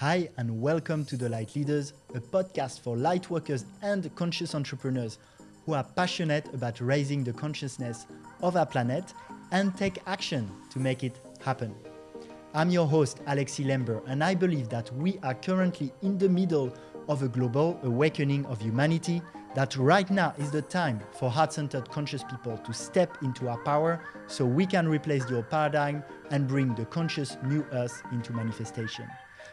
Hi and welcome to the Light Leaders, a podcast for light workers and conscious entrepreneurs who are passionate about raising the consciousness of our planet and take action to make it happen. I'm your host, Alexis Lember, and I believe that we are currently in the middle of a global awakening of humanity, that right now is the time for heart-centered conscious people to step into our power so we can replace the old paradigm and bring the conscious new earth into manifestation.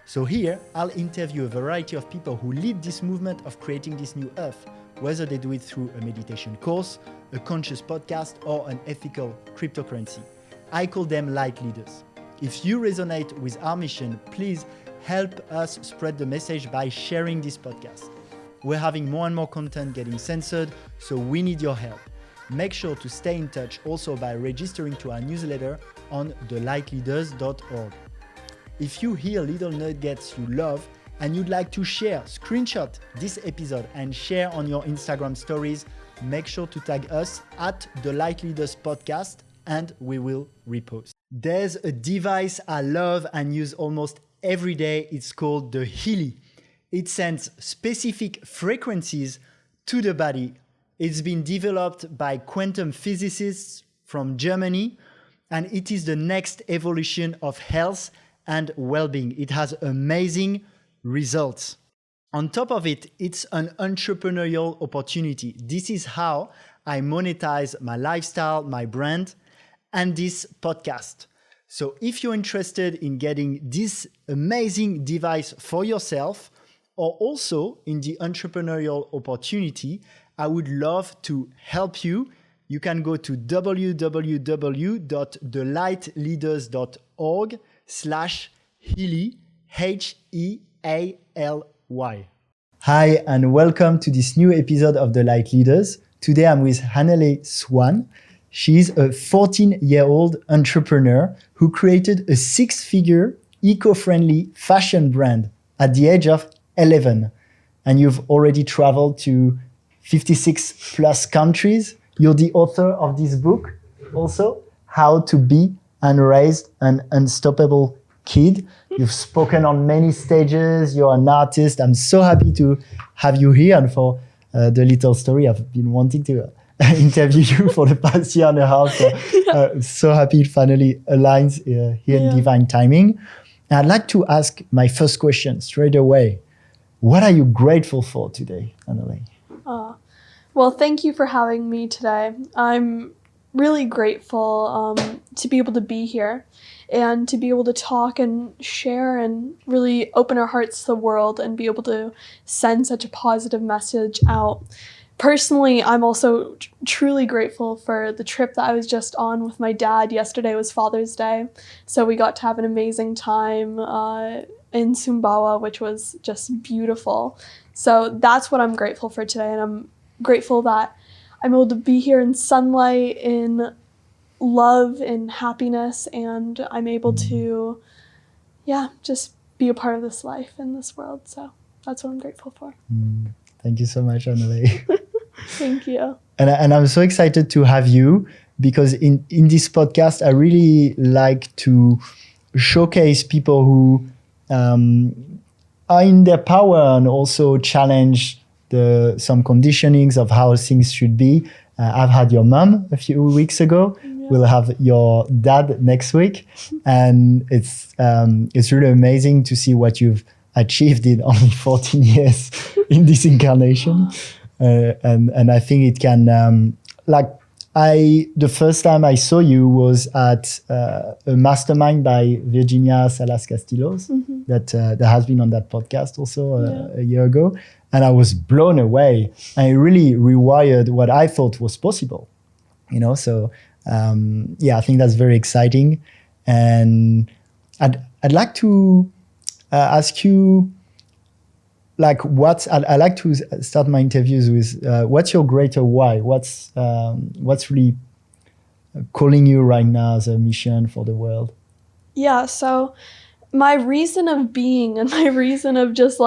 So here, I'll interview a variety of people who lead this movement of creating this new earth, whether they do it through a meditation course, a conscious podcast, or an ethical cryptocurrency. I call them light leaders. If you resonate with our mission, please help us spread the message by sharing this podcast. We're having more and more content getting censored, so we need your help. Make sure to stay in touch also by registering to our newsletter on thelightleaders.org. If you hear little nuggets you love and you'd like to share, screenshot this episode and share on your Instagram stories, make sure to tag us at the Light Leaders Podcast and we will repost. There's a device I love and use almost every day. It's called the Hanalei. It sends specific frequencies to the body. It's been developed by quantum physicists from Germany, and it is the next evolution of health and well-being. It has amazing results. On top of it, it's an entrepreneurial opportunity. This is how I monetize my lifestyle, my brand, and this podcast. So if you're interested in getting this amazing device for yourself, or also in the entrepreneurial opportunity, I would love to help you. You can go to www.thelightleaders.org/Hanalei, Healy. Hi, and welcome to this new episode of The Light Leaders. Today I'm with Hanalei Swan. She's a 14-year-old entrepreneur who created a 6-figure eco-friendly fashion brand at the age of 11. And you've already traveled to 56 plus countries. You're the author of this book also, How to Be and Raise an Unstoppable Kid. You've spoken on many stages. You're an artist. I'm so happy to have you here. And for the little story, I've been wanting to interview you for the past year and a half. So happy it finally aligns here in divine timing. And I'd like to ask my first question straight away. What are you grateful for today, Hanalei? Well, thank you for having me today. I'm really grateful to be able to be here and to be able to talk and share and really open our hearts to the world and be able to send such a positive message out. Personally, I'm also truly grateful for the trip that I was just on with my dad. Yesterday was Father's Day, so we got to have an amazing time in Sumbawa, which was just beautiful. So that's what I'm grateful for today, and I'm grateful that I'm able to be here in sunlight, in love, in happiness, and I'm able to, just be a part of this life in this world. So that's what I'm grateful for. Thank you so much, Hanalei. Thank you. And I'm so excited to have you because in this podcast, I really like to showcase people who are in their power and also challenge some conditionings of how things should be. I've had your mom a few weeks ago. Yeah. We'll have your dad next week. And it's really amazing to see what you've achieved in only 14 years in this incarnation. And I think it can, the first time I saw you was at a mastermind by Virginia Salas Castillos that has been on that podcast also a year ago. And I was blown away. And it really rewired what I thought was possible, So, I think that's very exciting. And I'd like to ask you, I like to start my interviews with what's your greater why? What's really calling you right now as a mission for the world? Yeah, so my reason of being and my reason of just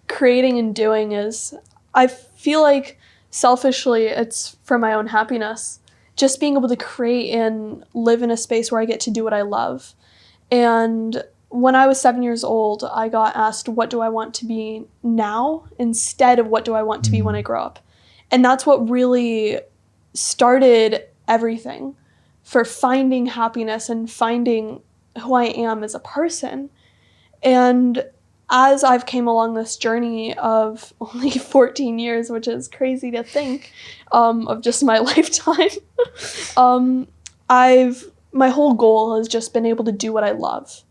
creating and doing is I feel like selfishly it's for my own happiness. Just being able to create and live in a space where I get to do what I love. And when I was 7 years old, I got asked, what do I want to be now instead of what do I want to be when I grow up? And that's what really started everything for finding happiness and finding who I am as a person. And as I've came along this journey of only 14 years, which is crazy to think, of just my lifetime, my whole goal has just been able to do what I love,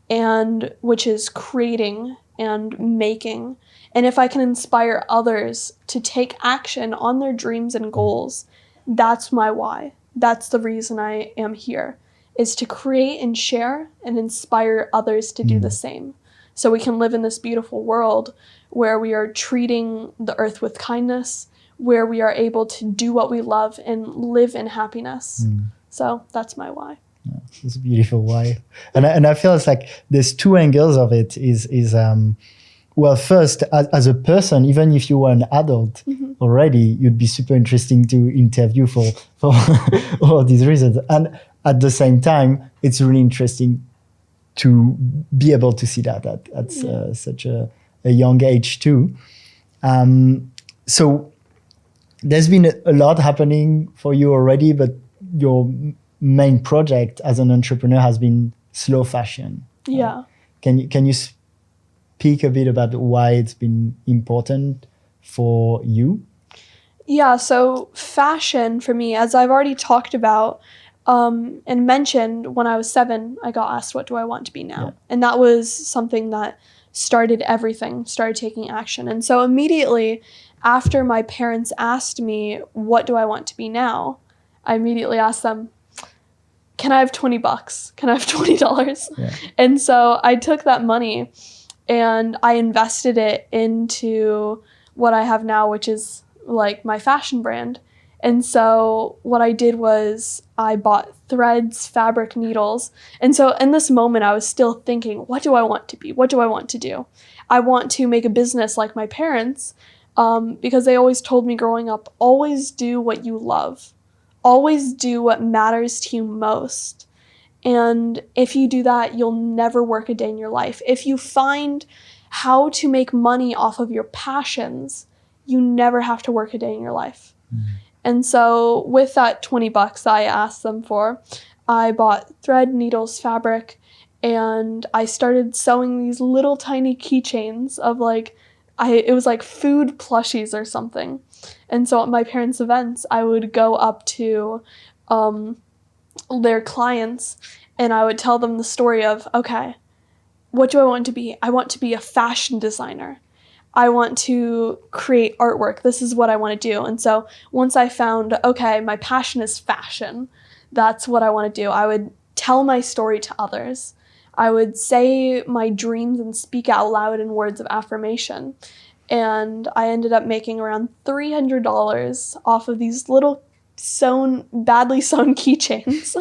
and which is creating and making. And if I can inspire others to take action on their dreams and goals, that's my why. That's the reason I am here, is to create and share and inspire others to do the same. So we can live in this beautiful world where we are treating the earth with kindness, where we are able to do what we love and live in happiness. So that's my why. Yeah, it's a beautiful why. And I feel it's like there's two angles of it is well, first, as a person, even if you were an adult already, you'd be super interesting to interview for all these reasons. And at the same time, it's really interesting to be able to see that at such a young age too. So there's been a lot happening for you already, but your main project as an entrepreneur has been slow fashion. Yeah. Can you speak a bit about why it's been important for you? Yeah, so fashion for me, as I've already talked about and mentioned, when I was 7, I got asked, what do I want to be now? And that was something that started everything, started taking action. And so immediately after my parents asked me, what do I want to be now? I immediately asked them, can I have $20? Can I have $20? Yeah. And so I took that money and I invested it into what I have now, which is like my fashion brand. And so what I did was I bought threads, fabric, needles. And so in this moment, I was still thinking, what do I want to be? What do I want to do? I want to make a business like my parents, because they always told me growing up, always do what you love. Always do what matters to you most. And if you do that, you'll never work a day in your life. If you find how to make money off of your passions, you never have to work a day in your life. And so with that $20 I asked them for, I bought thread, needles, fabric, and I started sewing these little tiny keychains of it was like food plushies or something. And so at my parents' events, I would go up to their clients and I would tell them the story of, okay, what do I want to be? I want to be a fashion designer. I want to create artwork. This is what I want to do. And so once I found, okay, my passion is fashion, that's what I want to do, I would tell my story to others. I would say my dreams and speak out loud in words of affirmation. And I ended up making around $300 off of these little badly sewn keychains.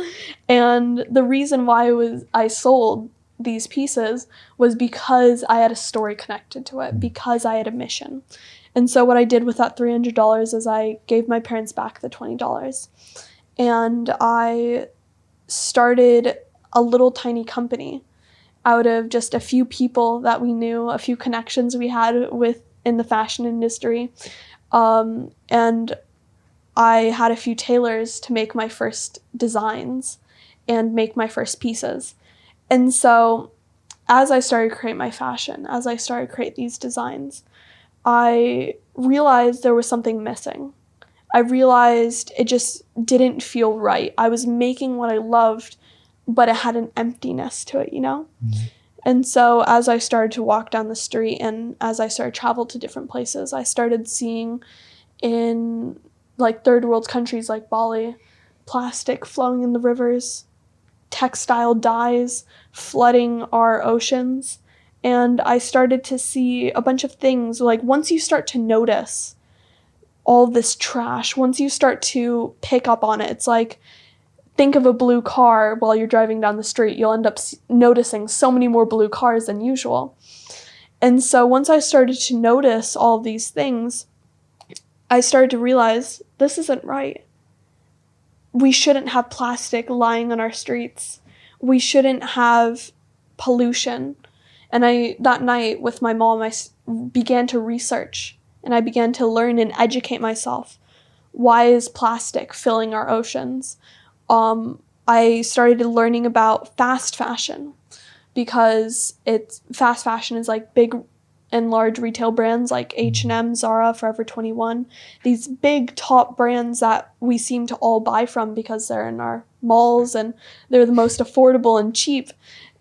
And the reason why I sold these pieces was because I had a story connected to it, because I had a mission. And so what I did with that $300 is I gave my parents back the $20. And I started a little tiny company out of just a few people that we knew, a few connections we had in the fashion industry. And I had a few tailors to make my first designs and make my first pieces. And so as I started to create my fashion, as I started to create these designs, I realized there was something missing. I realized it just didn't feel right. I was making what I loved, but it had an emptiness to it, you know? And so as I started to walk down the street and as I started to travel to different places, I started seeing in third world countries like Bali, plastic flowing in the rivers, textile dyes flooding our oceans. And I started to see a bunch of things. Once you start to notice all this trash, once you start to pick up on it, it's like, think of a blue car while you're driving down the street. You'll end up noticing so many more blue cars than usual. And so once I started to notice all of these things, I started to realize this isn't right. We shouldn't have plastic lying on our streets. We shouldn't have pollution. And that night with my mom, I began to research and I began to learn and educate myself. Why is plastic filling our oceans? I started learning about fast fashion because fast fashion is like big and large retail brands like H&M, Zara, Forever 21. These big top brands that we seem to all buy from because they're in our malls and they're the most affordable and cheap.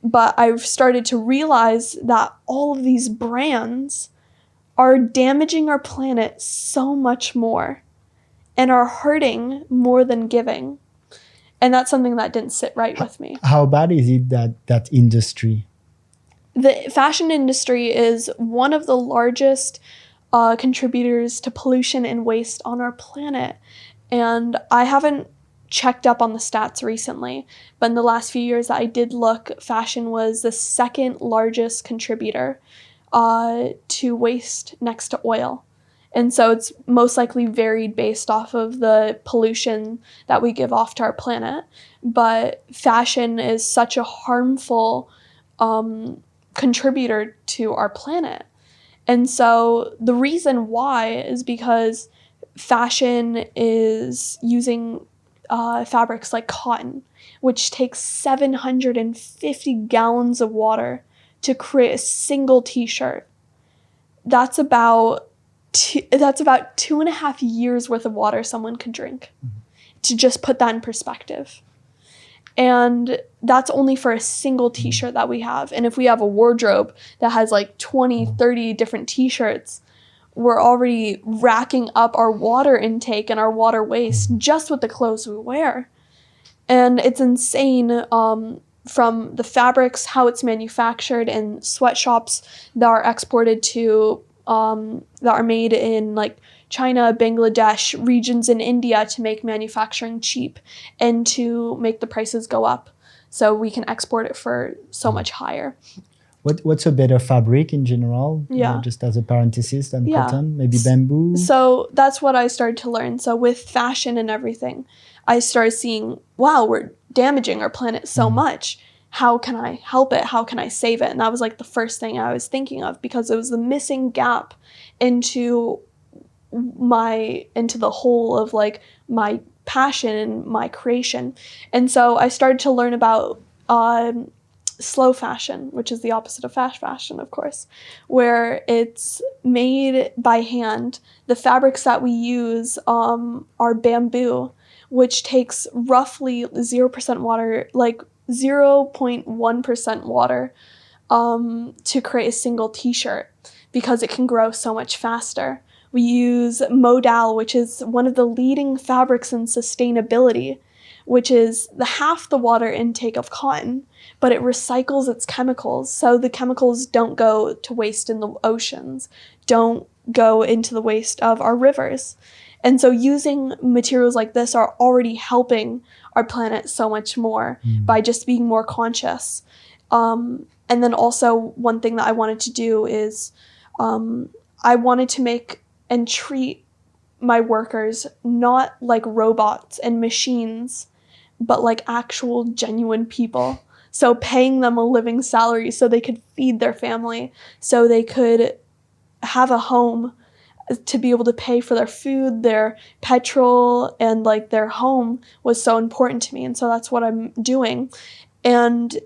But I've started to realize that all of these brands are damaging our planet so much more and are hurting more than giving. And that's something that didn't sit right with me. How bad is it that industry? The fashion industry is one of the largest contributors to pollution and waste on our planet. And I haven't checked up on the stats recently, but in the last few years that I did look, fashion was the second largest contributor to waste next to oil. And so it's most likely varied based off of the pollution that we give off to our planet. But fashion is such a harmful contributor to our planet. And so the reason why is because fashion is using fabrics like cotton, which takes 750 gallons of water to create a single t-shirt. That's about 2.5 years worth of water someone could drink, to just put that in perspective. And that's only for a single t-shirt that we have. And if we have a wardrobe that has like 20, 30 different t-shirts, we're already racking up our water intake and our water waste just with the clothes we wear. And it's insane from the fabrics, how it's manufactured in sweatshops that are exported to that are made in like China, Bangladesh, regions in India to make manufacturing cheap and to make the prices go up so we can export it for so much higher. What's a better fabric in general? Yeah. Just as a parenthesis than cotton, maybe bamboo? So that's what I started to learn. So with fashion and everything, I started seeing, wow, we're damaging our planet so much. How can I help it? How can I save it? And that was like the first thing I was thinking of because it was the missing gap into the whole of like my passion and my creation. And so I started to learn about slow fashion, which is the opposite of fast fashion, of course, where it's made by hand. The fabrics that we use are bamboo, which takes roughly 0% water, like 0.1% water to create a single t-shirt because it can grow so much faster. We use modal, which is one of the leading fabrics in sustainability, which is half the water intake of cotton, but it recycles its chemicals. So the chemicals don't go to waste in the oceans, don't go into the waste of our rivers. And so using materials like this are already helping our planet so much more by just being more conscious. And then also one thing that I wanted to do is I wanted to make and treat my workers not like robots and machines, but like actual genuine people. So paying them a living salary so they could feed their family, so they could have a home to be able to pay for their food, their petrol, and like their home was so important to me. And so that's what I'm doing. And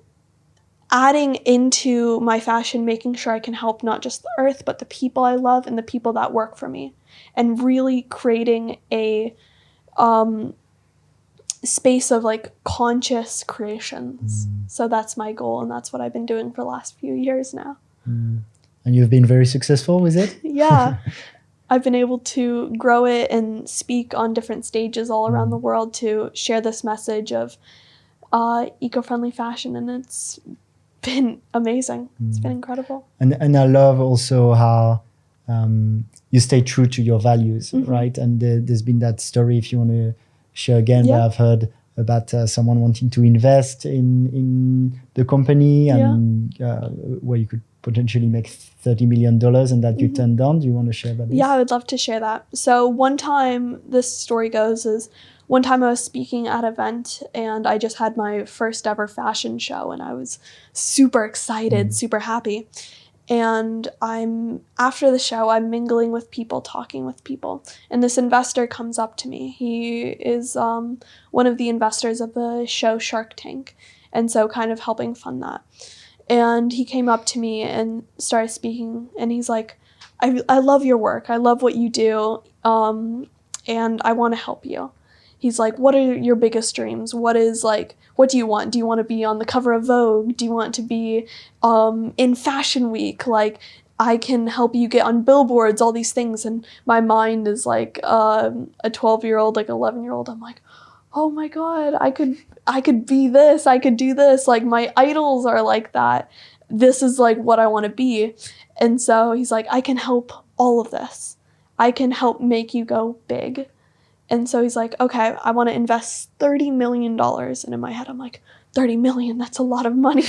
adding into my fashion, making sure I can help not just the earth, but the people I love and the people that work for me. And really creating a space of like conscious creations. So that's my goal, and that's what I've been doing for the last few years now. And you've been very successful with it? Yeah. I've been able to grow it and speak on different stages all around the world to share this message of eco-friendly fashion, and it's been amazing. It's been incredible. And I love also how you stay true to your values, right? And there's been that story, if you want to share again, that I've heard about someone wanting to invest in the company and where you could potentially make $30 million and that you turned down. Do you want to share about this? Yeah, I would love to share that. So one time, this story goes, is one time I was speaking at an event and I just had my first ever fashion show and I was super excited, super happy. And after the show, I'm mingling with people, talking with people. And this investor comes up to me. He is one of the investors of the show Shark Tank. And so kind of helping fund that. And he came up to me and started speaking. And he's like, I love your work. I love what you do. And I want to help you. He's like, what are your biggest dreams? What do you want? Do you want to be on the cover of Vogue? Do you want to be in Fashion Week? Like, I can help you get on billboards, all these things. And my mind is like a 12-year-old, like 11-year-old. I'm like, oh my God, I could be this. I could do this. Like, my idols are like that. This is like what I want to be. And so he's like, I can help all of this. I can help make you go big. And so he's like, okay, I want to invest $30 million. And in my head, I'm like, 30 million, that's a lot of money.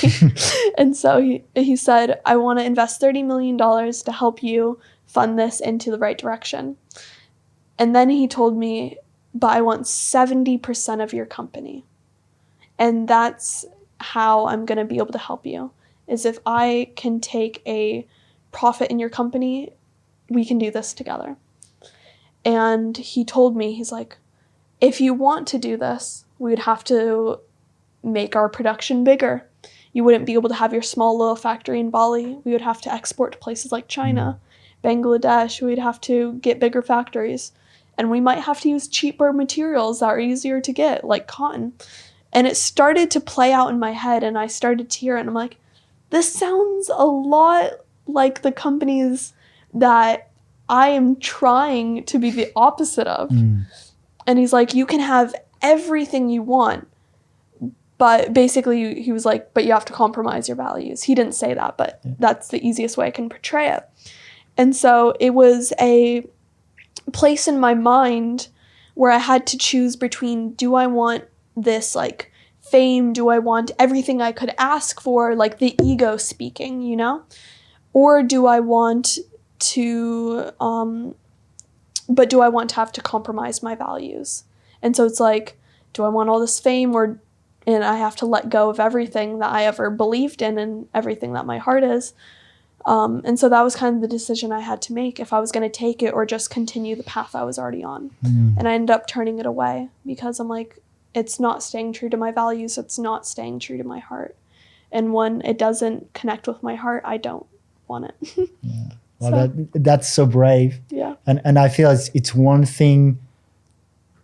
And so he said, I want to invest $30 million to help you fund this into the right direction. And then he told me, but I want 70% of your company. And that's how I'm going to be able to help you, is if I can take a profit in your company, we can do this together. And he told me, he's like, if you want to do this, we would have to make our production bigger. You wouldn't be able to have your small little factory in Bali. We would have to export to places like China, Bangladesh. We'd have to get bigger factories. And we might have to use cheaper materials that are easier to get, like cotton. And it started to play out in my head, and I started to hear it, and I'm like, this sounds a lot like the companies that I am trying to be the opposite of. And he's like, you can have everything you want, but basically he was like, but you have to compromise your values. He didn't say that, but that's the easiest way I can portray it. And so it was a place in my mind where I had to choose between, do I want this like fame? Do I want everything I could ask for, like the ego speaking, you know? Or do I want to have to compromise my values? And so it's like, do I want all this fame, and I have to let go of everything that I ever believed in and everything that my heart is? And so that was kind of the decision I had to make, if I was going to take it or just continue the path I was already on. And I ended up turning it away because I'm like, it's not staying true to my values. It's not staying true to my heart. And when it doesn't connect with my heart, I don't want it. Well, that's so brave. Yeah. And I feel it's one thing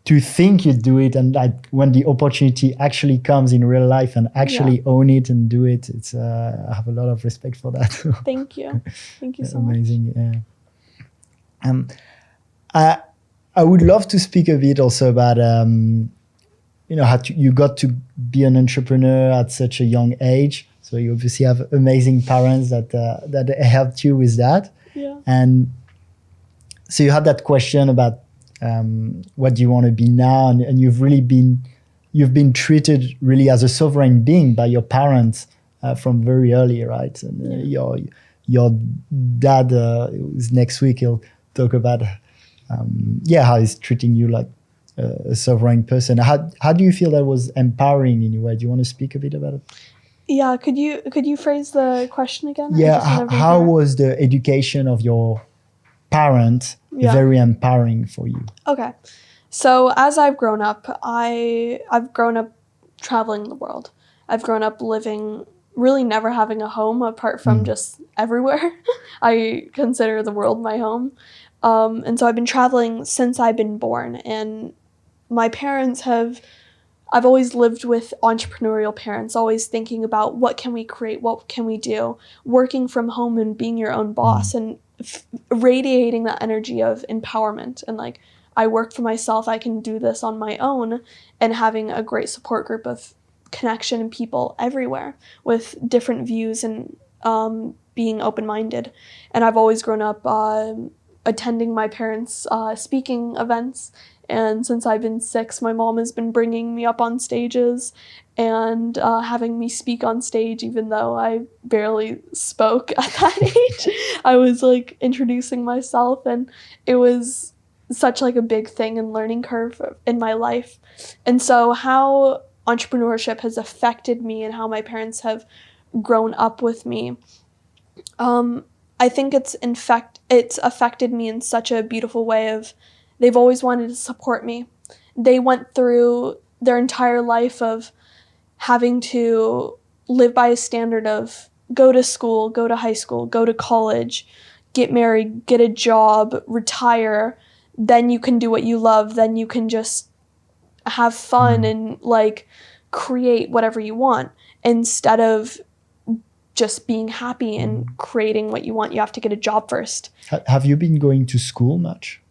to think you do it, and like when the opportunity actually comes in real life and actually own it and do it, it's I have a lot of respect for that. Thank you. Thank you so Amazing. Much. Yeah. I would love to speak a bit also about how you got to be an entrepreneur at such a young age. So you obviously have amazing parents that helped you with that. Yeah. And so you had that question about what do you want to be now, and you've been treated really as a sovereign being by your parents from very early, right? And your dad is next week. He'll talk about how he's treating you like a sovereign person. How do you feel that was empowering in a way? Do you want to speak a bit about it? Yeah, could you phrase the question again? Yeah, how was the education of your parents very empowering for you? Okay, so as I've grown up, I've grown up traveling the world. I've grown up living, really never having a home apart from just everywhere. I consider the world my home. And so I've been traveling since I've been born, and my parents I've always lived with entrepreneurial parents, always thinking about what can we create, what can we do, working from home and being your own boss and radiating that energy of empowerment. And like, I work for myself, I can do this on my own, and having a great support group of connection and people everywhere with different views and being open-minded. And I've always grown up attending my parents' speaking events. And since I've been 6, my mom has been bringing me up on stages and having me speak on stage, even though I barely spoke at that age. I was like introducing myself, and it was such like a big thing and learning curve in my life. And so how entrepreneurship has affected me and how my parents have grown up with me, I think it's affected me in such a beautiful way of they've always wanted to support me. They went through their entire life of having to live by a standard of go to school, go to high school, go to college, get married, get a job, retire, then you can do what you love, then you can just have fun and like create whatever you want. Instead of just being happy and creating what you want, you have to get a job first. Have you been going to school much?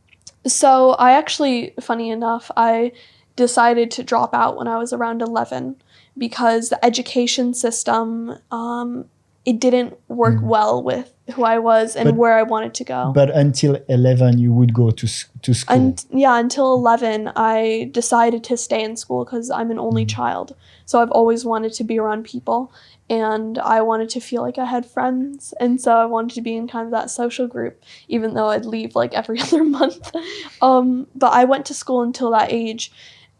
So I actually, funny enough, I decided to drop out when I was around 11 because the education system, it didn't work well with who I was and where I wanted to go. But until 11, you would go to school? Until 11, I decided to stay in school because I'm an only child. So I've always wanted to be around people, and I wanted to feel like I had friends. And so I wanted to be in kind of that social group, even though I'd leave like every other month. But I went to school until that age.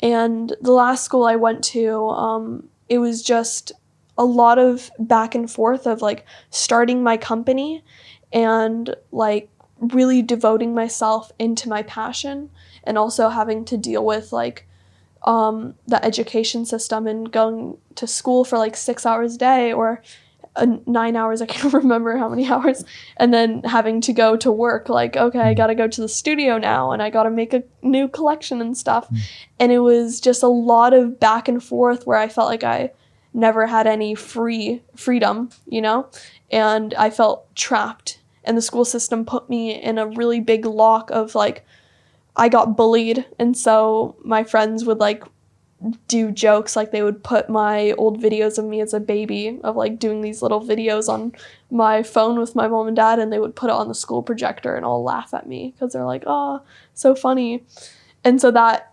And the last school I went to, it was just a lot of back and forth of like starting my company and like really devoting myself into my passion, and also having to deal with like the education system and going to school for like 6 hours a day or 9 hours, I can't remember how many hours, and then having to go to work like, okay, I gotta go to the studio now and I gotta make a new collection and stuff. And it was just a lot of back and forth where I felt like I never had any freedom, you know, and I felt trapped. And the school system put me in a really big lock of like, I got bullied. And so my friends would like do jokes, like they would put my old videos of me as a baby of like doing these little videos on my phone with my mom and dad, and they would put it on the school projector and all laugh at me because they're like, oh, so funny. And so that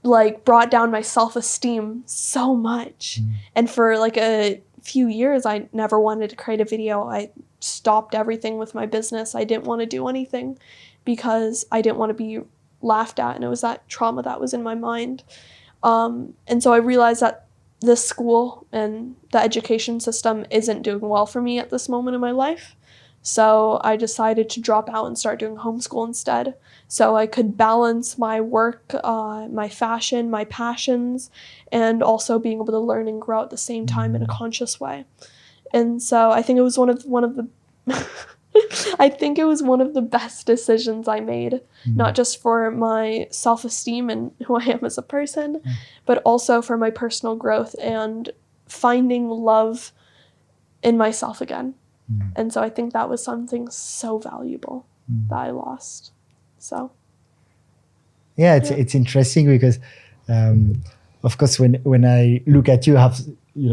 like brought down my self-esteem so much. And for like a few years, I never wanted to create a video. I stopped everything with my business. I didn't want to do anything because I didn't want to be laughed at. And it was that trauma that was in my mind. And so I realized that this school and the education system isn't doing well for me at this moment in my life. So I decided to drop out and start doing homeschool instead, so I could balance my work, my fashion, my passions, and also being able to learn and grow at the same time in a conscious way. And so I think it was one of the I think it was one of the best decisions I made, not just for my self-esteem and who I am as a person, but also for my personal growth and finding love in myself again. And so I think that was something so valuable that I lost. So yeah, it's interesting because of course when I look at you, I have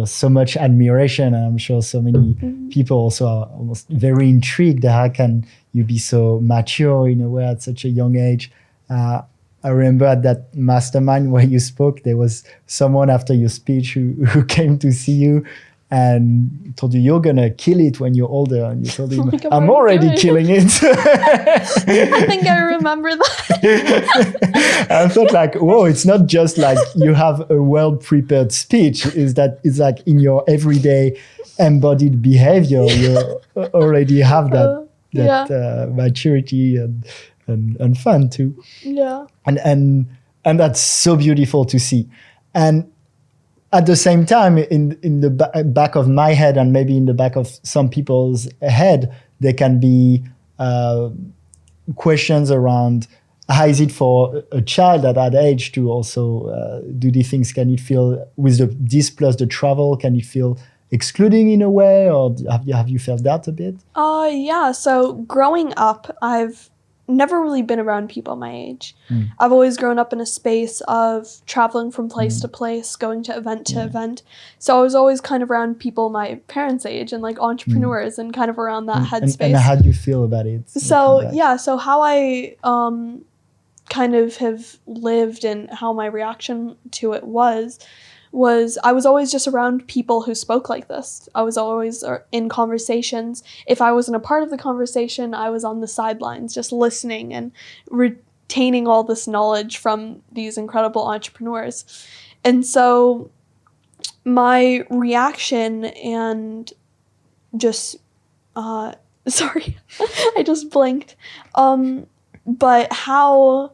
so much admiration, and I'm sure so many people also are almost very intrigued. How can you be so mature in a way at such a young age? I remember at that mastermind where you spoke, there was someone after your speech who came to see you and told you you're gonna kill it when you're older, and you told him, I'm already killing it. I think I remember that. I thought like, whoa, it's not just like you have a well-prepared speech, it's like in your everyday embodied behavior, you already have that maturity and fun too. Yeah. And that's so beautiful to see. And at the same time, in the back of my head, and maybe in the back of some people's head, there can be questions around how is it for a child at that age to also do these things? Can it feel, with this plus the travel, can it feel excluding in a way, or have you felt that a bit? Yeah. So growing up, I've never really been around people my age. I've always grown up in a space of traveling from place to place, going to event. So I was always kind of around people my parents' age and like entrepreneurs and kind of around that headspace. And how do you feel about it? So how I kind of have lived and how my reaction to it was I was always just around people who spoke like this. I was always in conversations. If I wasn't a part of the conversation, I was on the sidelines just listening and obtaining all this knowledge from these incredible entrepreneurs. And so my reaction and just, sorry, I just blinked. But how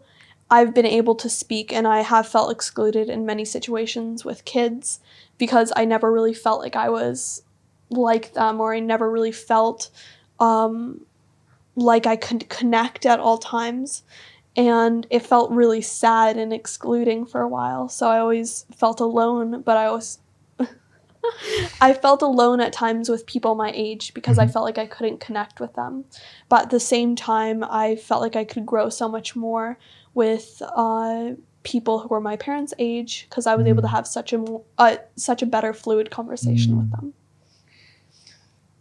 I've been able to speak, and I have felt excluded in many situations with kids because I never really felt like I was like them, or I never really felt like I could connect at all times. And it felt really sad and excluding for a while. So I always felt alone, but I felt alone at times with people my age because I felt like I couldn't connect with them. But at the same time, I felt like I could grow so much more with people who were my parents' age because I was able to have such a better fluid conversation with them.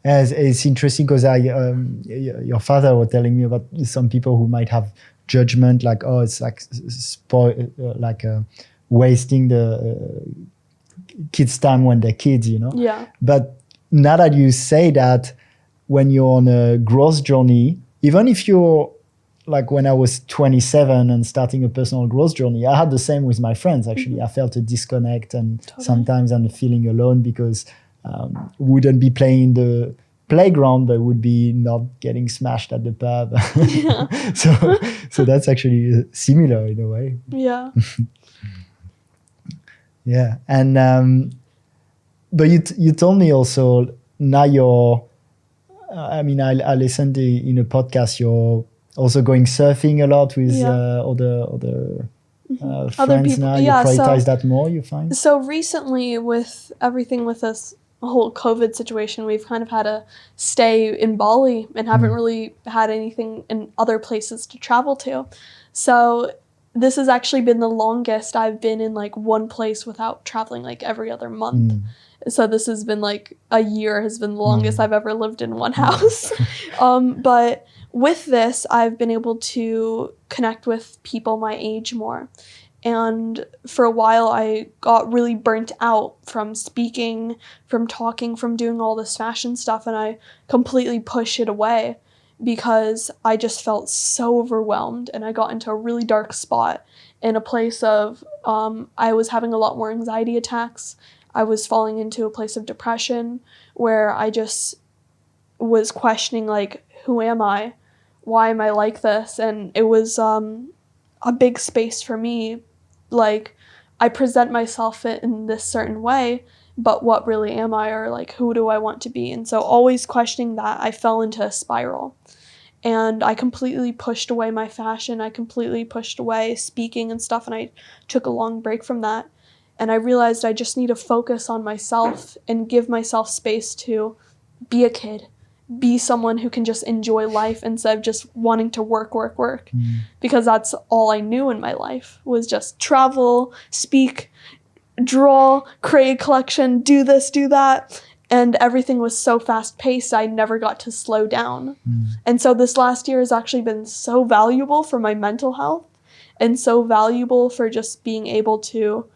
It's interesting because your father was telling me about some people who might have judgment like, oh, it's like wasting the kids' time when they're kids, you know? Yeah. But now that you say that, when you're on a growth journey, even if you're like when I was 27 and starting a personal growth journey, I had the same with my friends, actually. I felt a disconnect and sometimes I'm feeling alone because wouldn't be playing in the playground, but would be not getting smashed at the pub. So that's actually similar in a way. Yeah. Yeah. And but you told me also now you're I listened in a podcast, you're also going surfing a lot with other friends people. now. You prioritize that more, you find? So recently, with everything with this whole COVID situation, we've kind of had to stay in Bali and haven't really had anything in other places to travel to. So this has actually been the longest I've been in like one place without traveling like every other month. So this has been like a year has been the longest I've ever lived in one house. But with this, I've been able to connect with people my age more. And for a while, I got really burnt out from speaking, from talking, from doing all this fashion stuff, and I completely pushed it away because I just felt so overwhelmed, and I got into a really dark spot in a place of I was having a lot more anxiety attacks. I was falling into a place of depression where I just was questioning, like, who am I? Why am I like this? And it was a big space for me. Like, I present myself in this certain way, but what really am I? Or like, who do I want to be? And so always questioning that, I fell into a spiral. And I completely pushed away my fashion. I completely pushed away speaking and stuff. And I took a long break from that. And I realized I just need to focus on myself and give myself space to be a kid, be someone who can just enjoy life instead of just wanting to work. Because that's all I knew in my life was just travel, speak, draw, create a collection, do this, do that. And everything was so fast paced, I never got to slow down. And so this last year has actually been so valuable for my mental health and so valuable for just being able to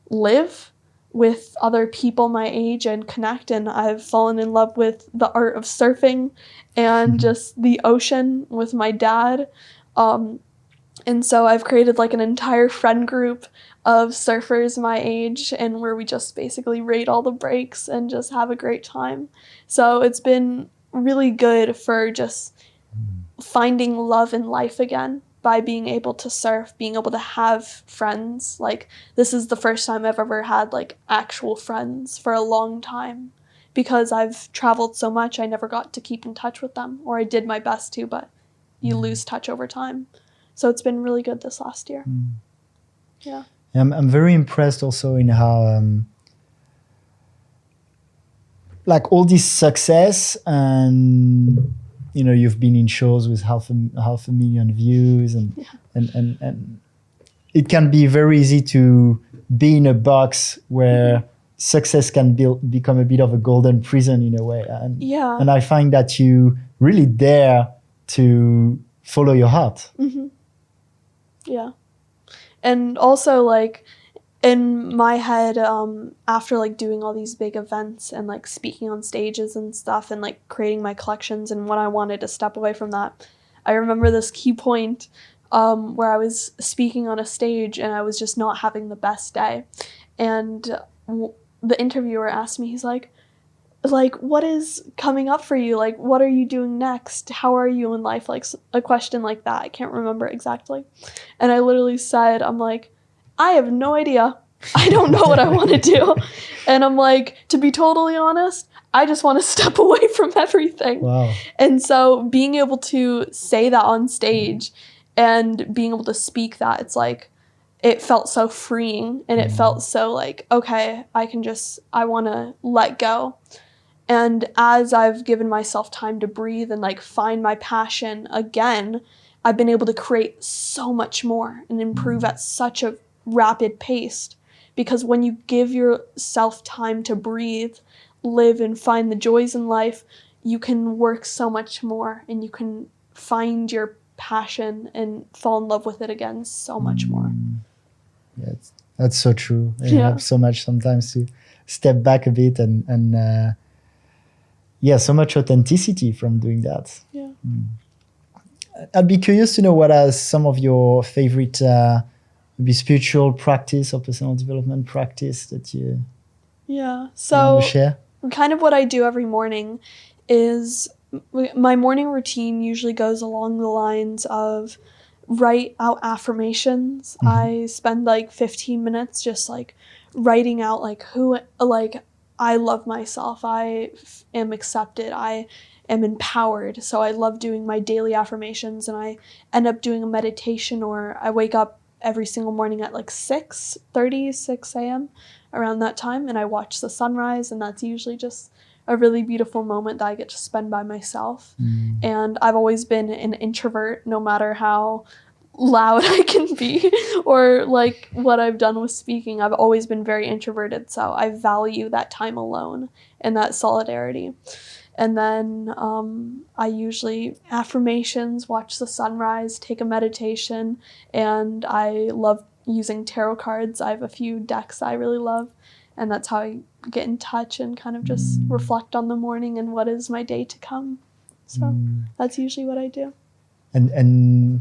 live with other people my age and connect. And I've fallen in love with the art of surfing and just the ocean with my dad. And so I've created like an entire friend group of surfers my age, and where we just basically rate all the breaks and just have a great time. So it's been really good for just finding love in life again by being able to surf, being able to have friends. Like, this is the first time I've ever had like actual friends for a long time, because I've traveled so much, I never got to keep in touch with them, or I did my best to, but you lose touch over time. So it's been really good this last year. Yeah. I'm very impressed also in how like all this success, and you know, you've been in shows with half a million views, and it can be very easy to be in a box where success can become a bit of a golden prison in a way. And I find that you really dare to follow your heart. Yeah. And also, like, in my head, after like doing all these big events and like speaking on stages and stuff and like creating my collections, and when I wanted to step away from that, I remember this key point where I was speaking on a stage and I was just not having the best day. And the interviewer asked me, he's like, what is coming up for you? Like, what are you doing next? How are you in life? Like, a question like that. I can't remember exactly. And I literally said, I'm like, I have no idea. I don't know what I want to do. And I'm like, to be totally honest, I just want to step away from everything. Wow. And so being able to say that on stage and being able to speak that, it's like, it felt so freeing, and it felt so like, okay, I want to let go. And as I've given myself time to breathe and like find my passion again, I've been able to create so much more and improve at such a rapid pace. Because when you give yourself time to breathe, live, and find the joys in life, you can work so much more, and you can find your passion and fall in love with it again so much more. Yeah, that's so true. It helps so much sometimes to step back a bit and so much authenticity from doing that. Yeah. I'd be curious to know what are some of your favorite maybe spiritual practice or personal development practice that you so want to share? Kind of what I do every morning is my morning routine usually goes along the lines of write out affirmations. I spend like 15 minutes just like writing out like I love myself, I am accepted, I am empowered. So I love doing my daily affirmations, and I end up doing a meditation, or I wake up every single morning at like 6:30, 6 a.m. around that time, and I watch the sunrise, and that's usually just a really beautiful moment that I get to spend by myself. And I've always been an introvert, no matter how loud I can be or like what I've done with speaking. I've always been very introverted, so I value that time alone and that solidarity. And then I usually affirmations, watch the sunrise, take a meditation, and I love using tarot cards. I have a few decks I really love, and that's how I get in touch and kind of just reflect on the morning and what is my day to come. So that's usually what I do. And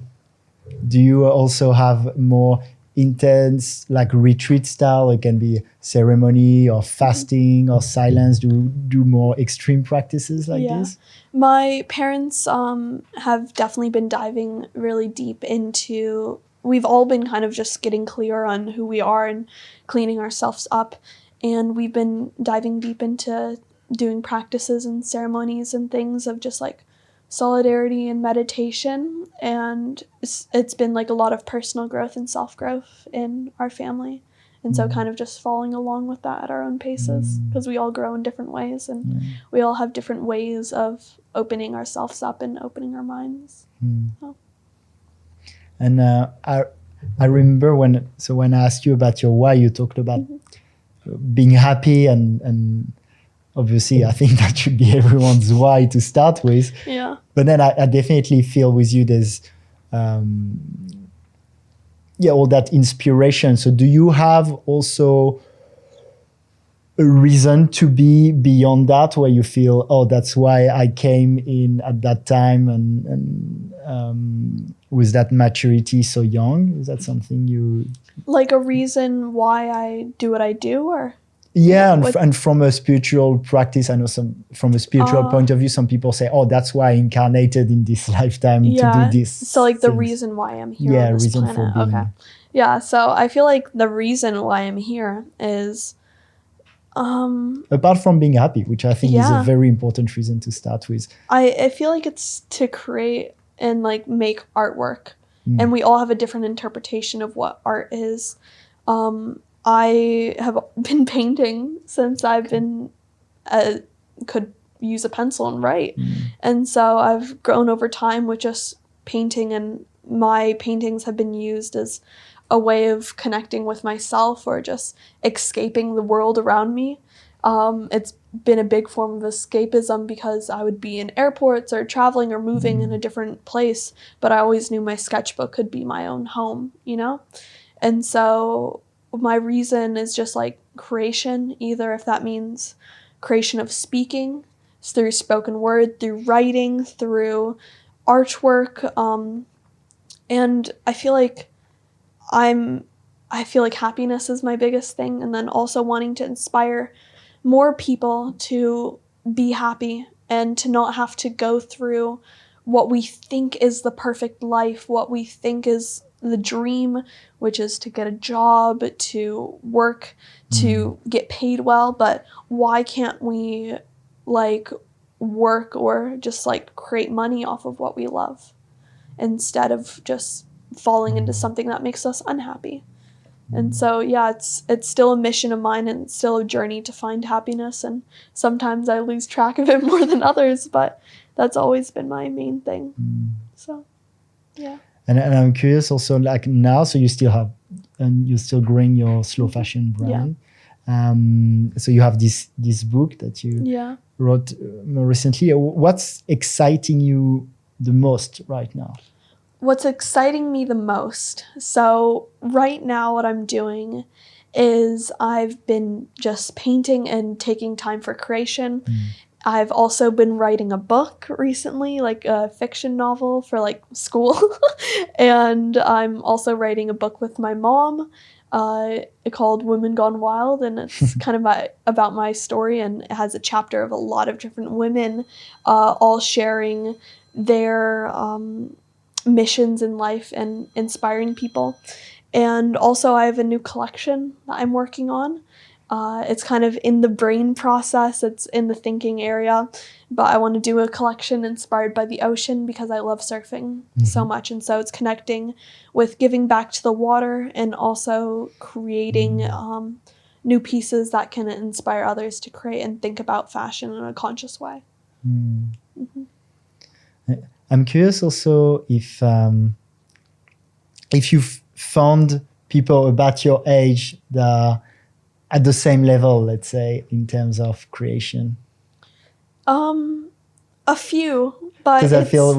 do you also have more intense, like retreat style? It can be ceremony or fasting or silence. Do more extreme practices like this? My parents have definitely been diving really deep into. We've all been kind of just getting clear on who we are and cleaning ourselves up, and we've been diving deep into doing practices and ceremonies and things of just like solidarity and meditation, and it's been like a lot of personal growth and self-growth in our family, and so kind of just following along with that at our own paces, because we all grow in different ways, and we all have different ways of opening ourselves up and opening our minds. And I remember when I asked you about your why, you talked about being happy, and obviously, I think that should be everyone's why to start with. Yeah. But then I definitely feel with you there's, all that inspiration. So do you have also a reason to be beyond that, where you feel, oh, that's why I came in at that time and with that maturity so young? Is that something you... Like a reason why I do what I do, or... Yeah, and from a spiritual practice, I know from a spiritual point of view, some people say, oh, that's why I incarnated in this lifetime to do this. So like the reason why I'm here on this planet. For being. Okay. Yeah, so I feel like the reason why I'm here is... apart from being happy, which I think is a very important reason to start with. I feel like it's to create and like make artwork. And we all have a different interpretation of what art is. I have been painting since I've been could use a pencil and write. And so I've grown over time with just painting, and my paintings have been used as a way of connecting with myself or just escaping the world around me. It's been a big form of escapism, because I would be in airports or traveling or moving in a different place, but I always knew my sketchbook could be my own home, you know? And so my reason is just like creation, either if that means creation of speaking, through spoken word, through writing, through artwork, And I feel like happiness is my biggest thing, and then also wanting to inspire more people to be happy and to not have to go through what we think is the perfect life, what we think is the dream, which is to get a job, to work, to get paid well. But why can't we like work or just like create money off of what we love instead of just falling into something that makes us unhappy? And so, yeah, it's still a mission of mine, and it's still a journey to find happiness. And sometimes I lose track of it more than others, but that's always been my main thing. So, yeah. And I'm curious also, like now, so you still have, and you're still growing your slow fashion brand. Yeah. So you have this book that you wrote more recently. What's exciting you the most right now? What's exciting me the most? So right now what I'm doing is I've been just painting and taking time for creation. I've also been writing a book recently, like a fiction novel for like school. And I'm also writing a book with my mom called Women Gone Wild, and it's kind of about my story, and it has a chapter of a lot of different women all sharing their missions in life and inspiring people. And also I have a new collection that I'm working on. It's kind of in the brain process, it's in the thinking area, but I want to do a collection inspired by the ocean because I love surfing so much. And so it's connecting with giving back to the water and also creating new pieces that can inspire others to create and think about fashion in a conscious way. I'm curious also if you've found people about your age that are at the same level, let's say, in terms of creation. A few, but because I feel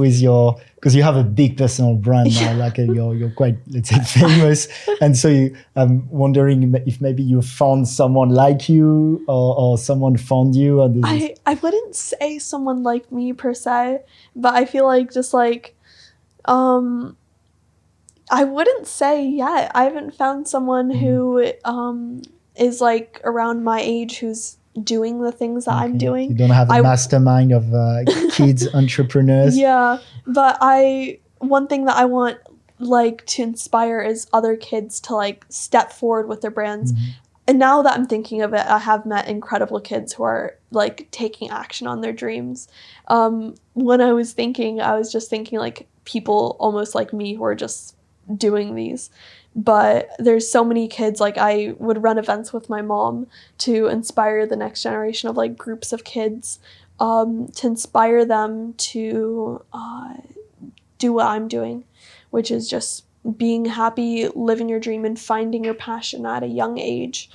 because you have a big personal brand now, like you're quite, let's say, famous, and so I'm wondering if maybe you found someone like you or someone found you. I wouldn't say someone like me per se, but I feel like just like I wouldn't say yet. I haven't found someone who is like around my age who's doing the things that I'm doing. You don't have a mastermind of kids entrepreneurs. Yeah, but one thing that I want like to inspire is other kids to like step forward with their brands. And now that I'm thinking of it, I have met incredible kids who are like taking action on their dreams. When I was just thinking like people almost like me who are just doing these. But there's so many kids, like I would run events with my mom to inspire the next generation of like groups of kids, to inspire them to do what I'm doing, which is just being happy, living your dream, and finding your passion at a young age,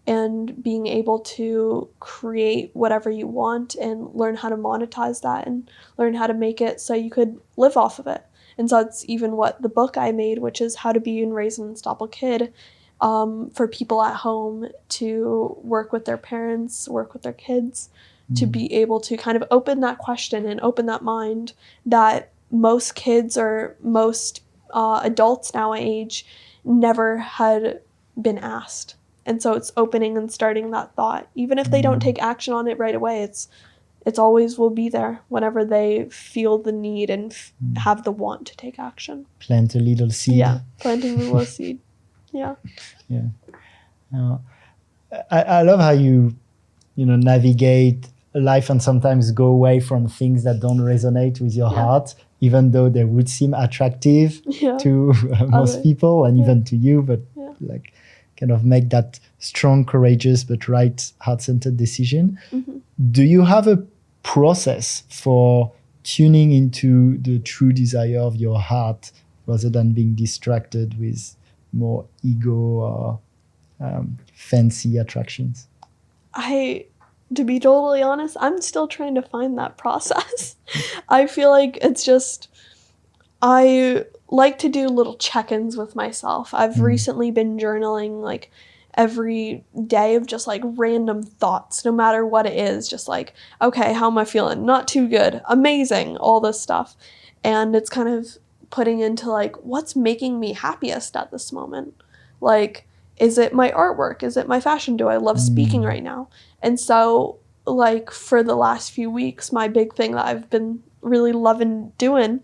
and being able to create whatever you want and learn how to monetize that and learn how to make it so you could live off of it. And so it's even what the book I made, which is how to be and raise an unstoppable kid, for people at home to work with their parents, work with their kids, to be able to kind of open that question and open that mind that most kids or most adults now age never had been asked. And so it's opening and starting that thought. Even if they don't take action on it right away, it's always will be there whenever they feel the need and have the want to take action. Plant a little seed. Yeah, planting a little seed. Yeah. Yeah. I love how you navigate life and sometimes go away from things that don't resonate with your heart, even though they would seem attractive to most people and even to you, but like kind of make that strong, courageous, but right heart-centered decision. Do you have a process for tuning into the true desire of your heart rather than being distracted with more ego or fancy attractions? To be totally honest, I'm still trying to find that process. I feel like it's just, I like to do little check-ins with myself. I've recently been journaling like every day of just like random thoughts, no matter what it is, just like, okay, how am I feeling? Not too good, amazing, all this stuff. And it's kind of putting into like, what's making me happiest at this moment? Like, is it my artwork? Is it my fashion? Do I love speaking right now? And so like for the last few weeks, my big thing that I've been really loving doing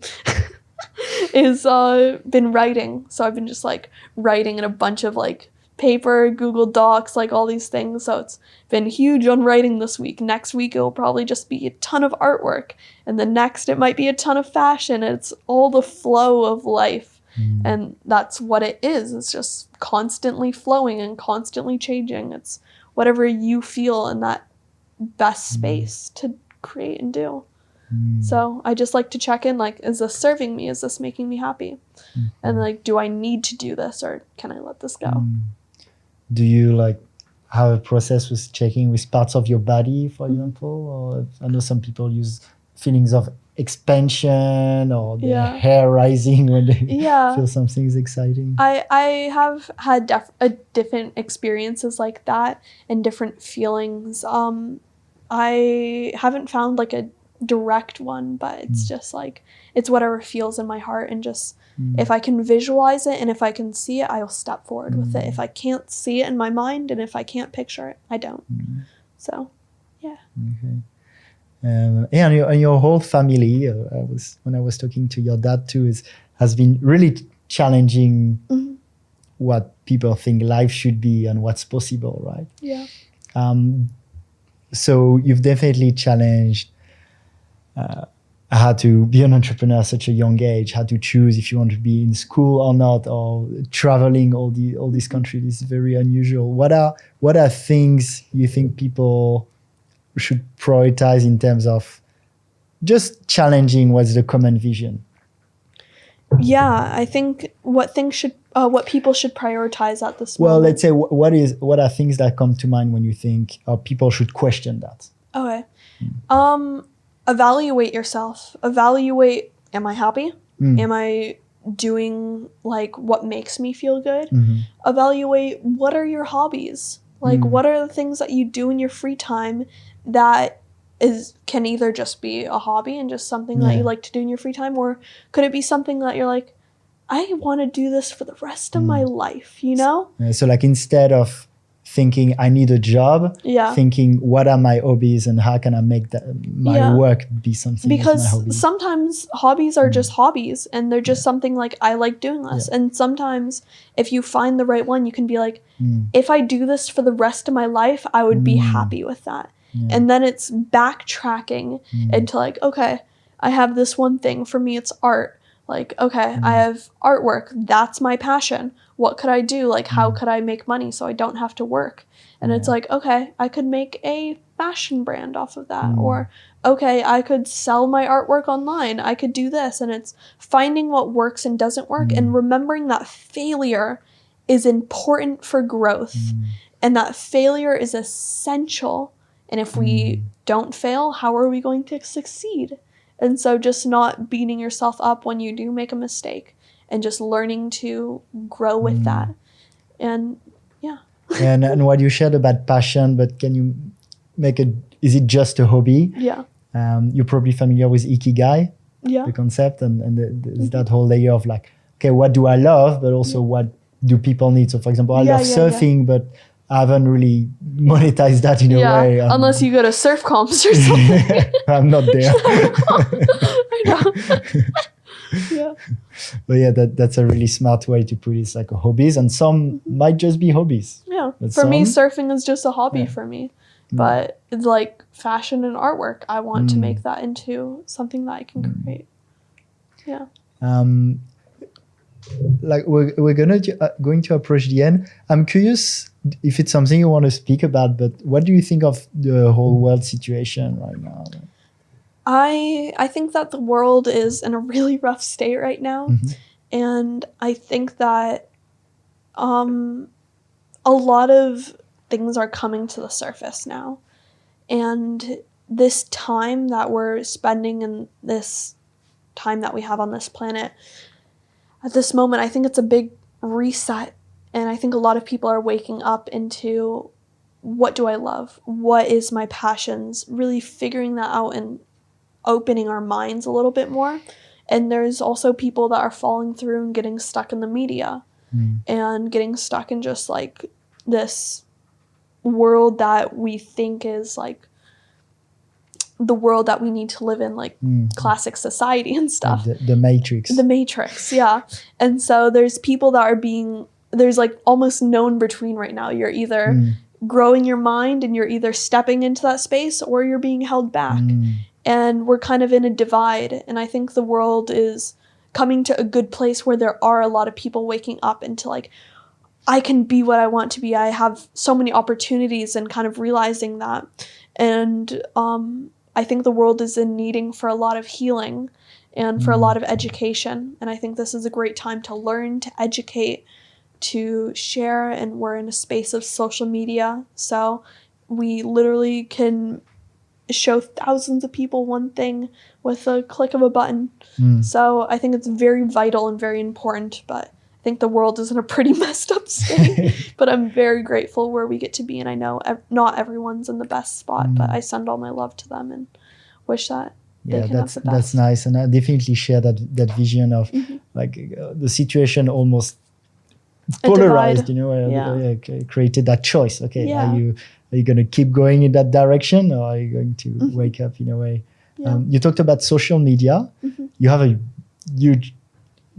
is been writing. So I've been just like writing in a bunch of like paper, Google Docs, like all these things. So it's been huge on writing this week. Next week it'll probably just be a ton of artwork, and the next it might be a ton of fashion. It's all the flow of life. And that's what it is. It's just constantly flowing and constantly changing. It's whatever you feel in that best space to create and do. So I just like to check in, like, is this serving me? Is this making me happy? And like, do I need to do this, or can I let this go? Do you like have a process with checking with parts of your body, for example? Or I know some people use feelings of expansion or their hair rising when they feel something is exciting. I have had different experiences like that and different feelings. I haven't found like a direct one, but it's just like, it's whatever feels in my heart, and just if I can visualize it and if I can see it, I'll step forward with it. If I can't see it in my mind and if I can't picture it, I don't. So okay. And your whole family, when I was talking to your dad too, has been really challenging what people think life should be and what's possible, right? Yeah. So you've definitely challenged how to be an entrepreneur at such a young age, how to choose if you want to be in school or not, or traveling all these countries. This is very unusual. What are things you think people should prioritize in terms of just challenging what's the common vision? Yeah, I think what people should prioritize at this moment. Well, let's say what are things that come to mind when you think people should question that? Okay. Evaluate yourself. Evaluate, am I happy? Am I doing like what makes me feel good? Evaluate, what are your hobbies? Like what are the things that you do in your free time that can either just be a hobby and just something that you like to do in your free time, or could it be something that you're like, I want to do this for the rest of my life, you know? So like, instead of thinking I need a job, thinking what are my hobbies and how can I make my work be something? Because sometimes hobbies are just hobbies, and they're just something like, I like doing this. And sometimes if you find the right one, you can be like, if I do this for the rest of my life, I would be happy with that. And then it's backtracking into like, okay, I have this one thing. For me, it's art. Like, okay, I have artwork. That's my passion. What could I do? Like, how could I make money so I don't have to work? And it's like, okay, I could make a fashion brand off of that. Or, okay, I could sell my artwork online. I could do this. And it's finding what works and doesn't work, and remembering that failure is important for growth, and that failure is essential. And if we don't fail, how are we going to succeed? And so just not beating yourself up when you do make a mistake, and just learning to grow with that. And and what you shared about passion, but can you is it just a hobby? Yeah. You're probably familiar with Ikigai, the concept, and there's that whole layer of like, okay, what do I love, but also what do people need? So for example, I love surfing, but I haven't really monetized that in a way. Unless you go to surf comps or something. I'm not there. I know. But that's a really smart way to put it. It's like a hobbies, and some might just be hobbies. Yeah. For me, surfing is just a hobby for me. But it's like fashion and artwork. I want to make that into something that I can create. Yeah. Like we're going to approach the end. I'm curious if it's something you want to speak about, but what do you think of the whole world situation right now? I think that the world is in a really rough state right now. And I think that a lot of things are coming to the surface now. And this time that we're spending in this time that we have on this planet, at this moment, I think it's a big reset. And I think a lot of people are waking up into, what do I love? What is my passions? Really figuring that out and opening our minds a little bit more. And there's also people that are falling through and getting stuck in the media and getting stuck in just like this world that we think is like the world that we need to live in, like classic society and stuff. Like the Matrix. The Matrix, yeah. And so there's people that are there's like almost no in between right now. You're either growing your mind and you're either stepping into that space or you're being held back. And we're kind of in a divide. And I think the world is coming to a good place where there are a lot of people waking up into like, I can be what I want to be. I have so many opportunities, and kind of realizing that. And I think the world is in needing for a lot of healing and for a lot of education. And I think this is a great time to learn, to educate, to share. And we're in a space of social media. So we literally can show thousands of people one thing with a click of a button. So I think it's very vital and very important. But I think the world is in a pretty messed up state. But I'm very grateful where we get to be. And I know not everyone's in the best spot, but I send all my love to them and wish that they can have the best. That's nice. And I definitely share that vision of like the situation almost polarized, created that choice. Okay, are you going to keep going in that direction, or are you going to wake up in a way? You talked about social media. You have a huge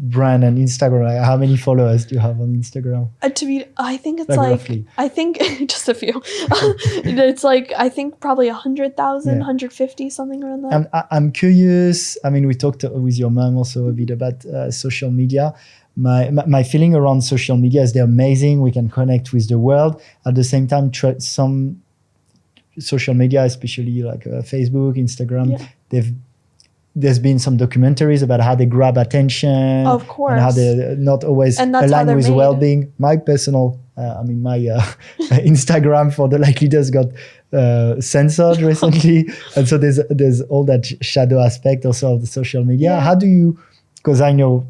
brand on Instagram. Like, how many followers do you have on Instagram? I think it's like I think just a few. It's like I think probably 100,000, 150, something around that. I'm curious. I mean, we talked with your mom also a bit about social media. My feeling around social media is they're amazing. We can connect with the world. At the same time, some social media, especially like Facebook, Instagram, there's been some documentaries about how they grab attention, of course, and how they're not always aligned with well-being. My personal, my Instagram for the LightLeaders got censored recently, and so there's all that shadow aspect also of the social media. How do you? Because I know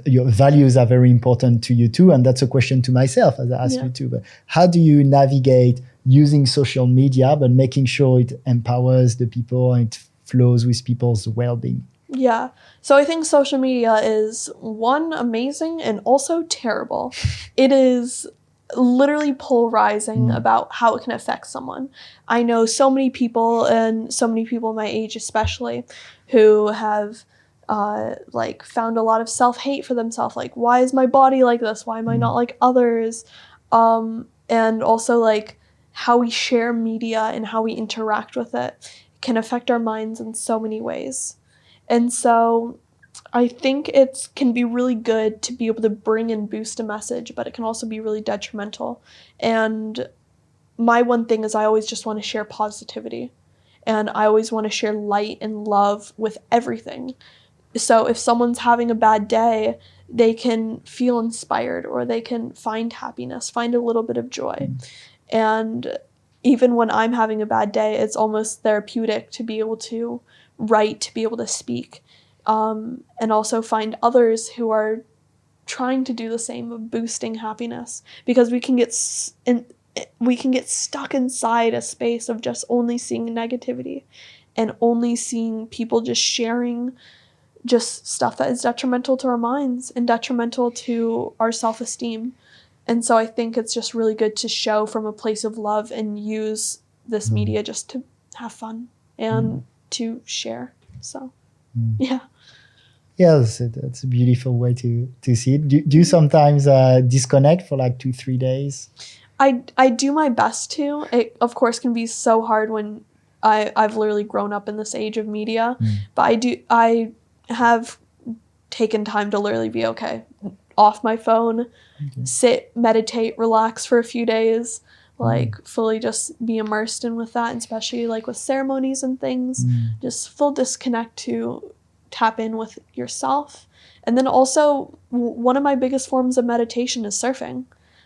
your values are very important to you too, and that's a question to myself as I ask you too. But how do you navigate using social media, but making sure it empowers the people and it flows with people's well-being? Yeah. So I think social media is one, amazing, and also terrible. It is literally polarizing about how it can affect someone. I know so many people, and so many people my age especially, who have found a lot of self-hate for themselves. Like, why is my body like this? Why am I not like others? And also like how we share media and how we interact with it can affect our minds in so many ways. And so I think it can be really good to be able to bring and boost a message, but it can also be really detrimental. And my one thing is I always just want to share positivity, and I always want to share light and love with everything. So if someone's having a bad day, they can feel inspired, or they can find happiness, find a little bit of joy. And even when I'm having a bad day, it's almost therapeutic to be able to write, to be able to speak, and also find others who are trying to do the same, of boosting happiness, because we can get stuck inside a space of just only seeing negativity and only seeing people just sharing just stuff that is detrimental to our minds and detrimental to our self-esteem. And so I think it's just really good to show from a place of love and use this media just to have fun and to share. So, Yes, that's a beautiful way to see it. Do you sometimes disconnect for like 2-3 days? I do my best to. It, of course, can be so hard when I've literally grown up in this age of media. But I have taken time to literally be off my phone, sit, meditate, relax for a few days, fully just be immersed in with that, and especially like with ceremonies and things, just full disconnect to tap in with yourself. And then also one of my biggest forms of meditation is surfing.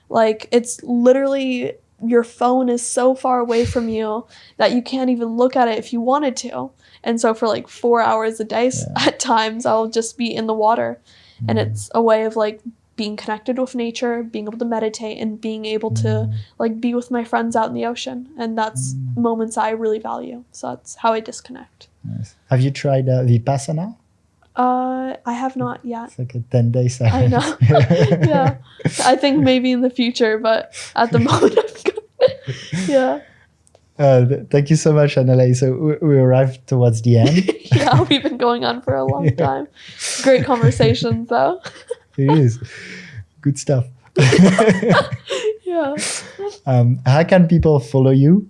Like, it's literally, your phone is so far away from you that you can't even look at it if you wanted to. And so for like 4 hours a day, at times I'll just be in the water. And it's a way of like being connected with nature, being able to meditate, and being able to like be with my friends out in the ocean. And that's moments I really value. So that's how I disconnect. Nice. Have you tried Vipassana? I have not yet. It's like a 10-day silence. I know. Yeah. I think maybe in the future, but at the moment, yeah. Thank you so much, Hanalei. So we arrived towards the end. Yeah, we've been going on for a long time. Great conversation, though. It is. Good stuff. Yeah. How can people follow you?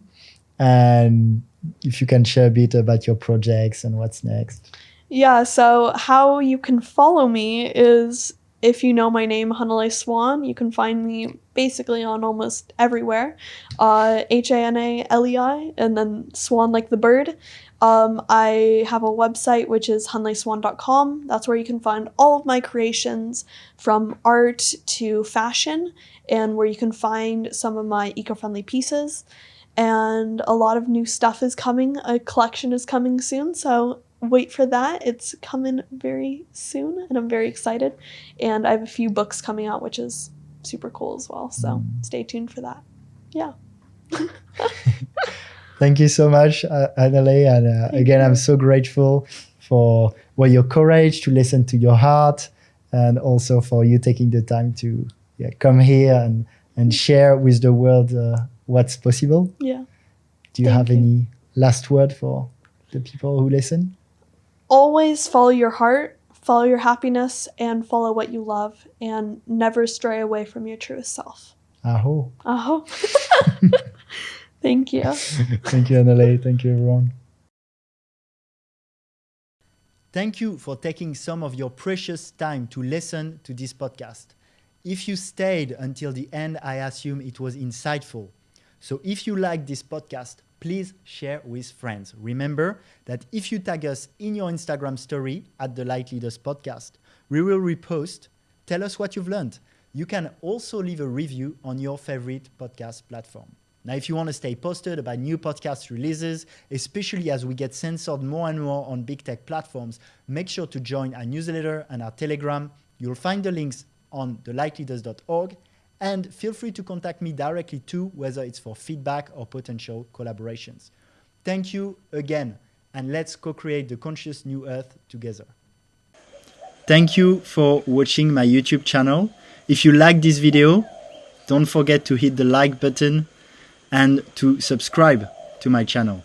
And if you can share a bit about your projects and what's next. Yeah, so how you can follow me is, if you know my name, Hanalei Swan, you can find me basically on almost everywhere. Hanalei, and then Swan like the bird. I have a website, which is hanaleiswan.com. That's where you can find all of my creations, from art to fashion, and where you can find some of my eco-friendly pieces. And a lot of new stuff is coming. A collection is coming soon, so wait for that. It's coming very soon, and I'm very excited. And I have a few books coming out, which is super cool as well. So stay tuned for that. Yeah. Thank you so much, Hanalei. And again, I'm so grateful for your courage to listen to your heart, and also for you taking the time to come here and share with the world what's possible. Yeah. Do you have any last word for the people who listen? Always follow your heart, follow your happiness, and follow what you love, and never stray away from your truest self. Aho. Aho. Thank you. Thank you, Hanalei. Thank you, everyone. Thank you for taking some of your precious time to listen to this podcast. If you stayed until the end, I assume it was insightful. So if you like this podcast, please share with friends. Remember that if you tag us in your Instagram story at the LightLeaders podcast, we will repost. Tell us what you've learned. You can also leave a review on your favorite podcast platform. Now, if you want to stay posted about new podcast releases, especially as we get censored more and more on big tech platforms, make sure to join our newsletter and our Telegram. You'll find the links on thelightleaders.org. And feel free to contact me directly too, whether it's for feedback or potential collaborations. Thank you again, and let's co-create the conscious new earth together. Thank you for watching my YouTube channel. If you like this video, don't forget to hit the like button and to subscribe to my channel.